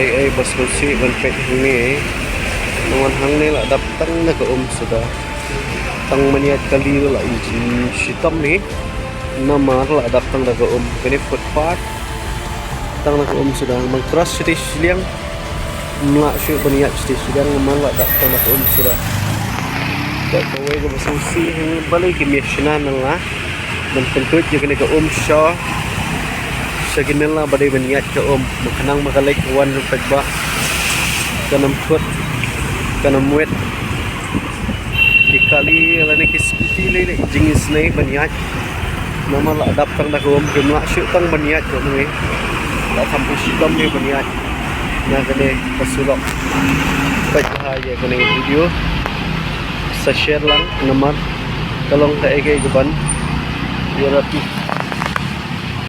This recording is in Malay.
ay basusi ban pet ni naman hang ni la datang na kaum sudah tang maniat kali la iji shitam ni nama la datang na kaum kini footpath tang na kaum sudah mangkras siti siang mla syu baniat siti siang naman la datang na kaum sudah tak kawai ke basusi hang balik ke miasnan lah dan penkut je kena kaum syah Saginela badai baniat ke makanang makalek wan rupagba kanam kut kanam wet dikali lani kiskuti le jingis nei baniat nama la adap tang dah jumlah syuk tang baniat ko ni la sampai sidam ni baniat na kene pasulok pajahaya kene video sa share lang naman kalong ta egay gaban dia rapi